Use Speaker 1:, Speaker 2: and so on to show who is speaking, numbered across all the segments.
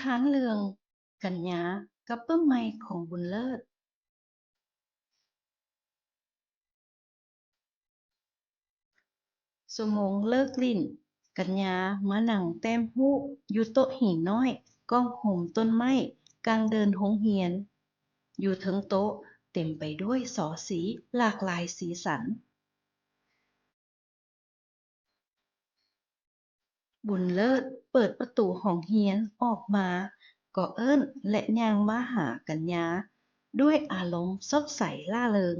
Speaker 1: ทานเรื่องกัญญากับเปิ้มใหม่ของบุญเลิศสุโมงเลิกลิ้นกัญญามานั่งแต้มฮูกอยู่โต๊ะหินน้อยก้องห่มต้นไม้กลางเดินโรงเรียนอยู่เทิงโต๊ะเต็มไปด้วยสอสีหลากหลายสีสันบุญเลิศเปิดประตูห้องเรียนออกมาก็เอิ้นและย่างมาหากัญญาด้วยอารมณ์สดใสร่าเริง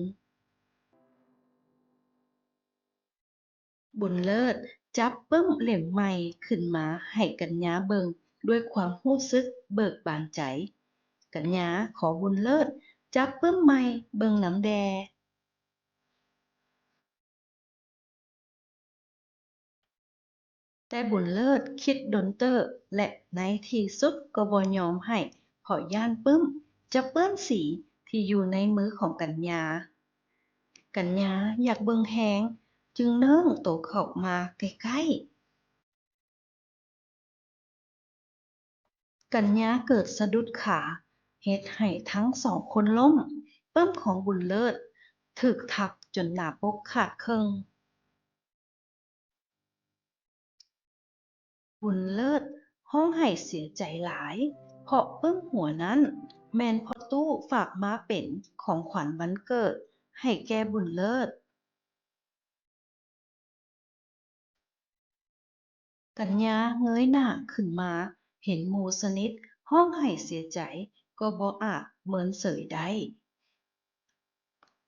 Speaker 1: บุญเลิศจับปึ้มเหลี่ยมใหม่ขึ้นมาให้กัญญาเบิงด้วยความรู้สึกเบิกบานใจกัญญาขอบุญเลิศจับปึ้มใหม่เบิงน้ำแดแต่บุญเลิศคิดดนเตอร์และในที่สุดก็บ่ยอมให้เพราะย่านปึ้มจะเปื้อนสีที่อยู่ในมือของกัญญากัญญาอยากเบิงแฮงจึงเนิ่งโตเข้ามาใกล้ๆ กัญญาเกิดสะดุดขาเฮ็ดให้ทั้งสองคนล้มเปิ้มของบุญเลิศถึกทับจนหน้าปกขาดครึ่งบุญเลิศร้องไห้เสียใจหลายเพราะปึ้มหัวนั้นแม่นพ่อตู้ฝากมาเป็นของขวัญวันเกิดให้แก่บุญเลิศกัญญาเงยหน้าขึ้นมาเห็นหมู่สนิทร้องไห้เสียใจก็บ่อาจเมินเฉยได้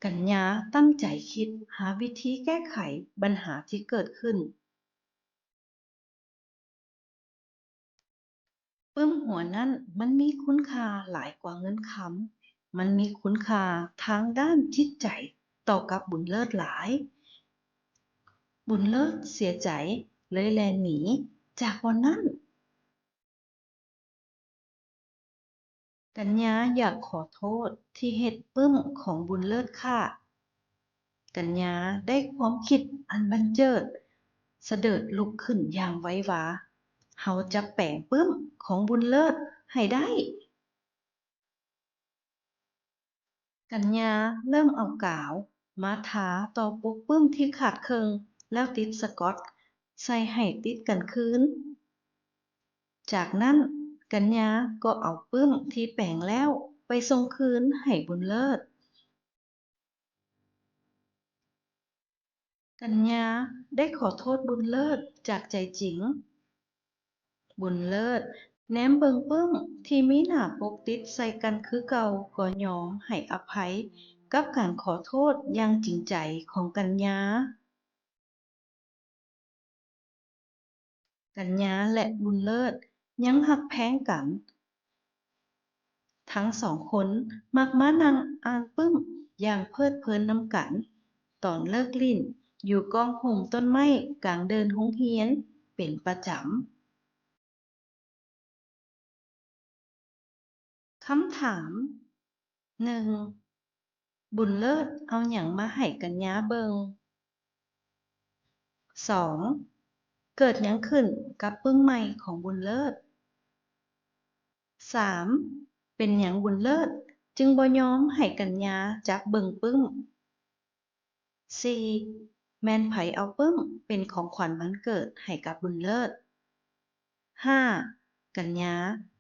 Speaker 1: กัญญาตั้งใจคิดหาวิธีแก้ไขปัญหาที่เกิดขึ้นปึ้มหัวนั้นมันมีคุณค่าหลายกว่าเงินคำมันมีคุณค่าทางด้านจิตใจต่อกับบุญเลิศหลายบุญเลิศเสียใจเลยแล่นหนีจากวันนั้นกัญญาอยากขอโทษที่เฮ็ดปึ้มของบุญเลิศค่ะ กัญญาได้ความคิดอันบันเจิดเสดิร์ดลุกขึ้นอย่างไว้วาเฮาจะแปลงปึ้มของบุญเลิศให้ได้กัญญาเริ่มเอากาวมาทาต่อปกปึ้มที่ขาดเคิงแล้วติดสก๊อตใส่ให้ติดกันคืนจากนั้นกัญญาก็เอาปึ้มที่แปลงแล้วไปส่งคืนให้บุญเลิศกัญญาได้ขอโทษบุญเลิศจากใจจริง บุญเลิศแหนมเบิงปึ้มที่มีหน้าปกติดใส่กันคือเก่าก็ยอมให้อภัยกับการขอโทษอย่างจริงใจของกัญญากัญญาและบุญเลิศยังหักแพงกันทั้งสองคนมักมานั่งอ่านปึ้มอย่างเพลิดเพลินนำกันตอนเลิกเรียนอยู่กองหุ่มต้นไม้กลางเดินโรงเรียนเป็นประจำคำถามหนึ่งบุญเลิศเอาหยังมาให้กัญญาเบิง สองเกิดหยังขึ้นกับปึ้งใหม่ของบุญเลิศสามเป็นหยังบุญเลิศจึงบ่ยอมให้กัญญาจับเบิ่งปึ้งสี่แม่นไผเอาปึ้งเป็นของขวัญวันเกิดให้กับบุญเลิศห้ากัญญา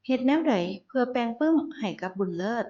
Speaker 1: เฮ็ดแนวใดเพื่อแปลงปึ้งให้กับบุญเลิศ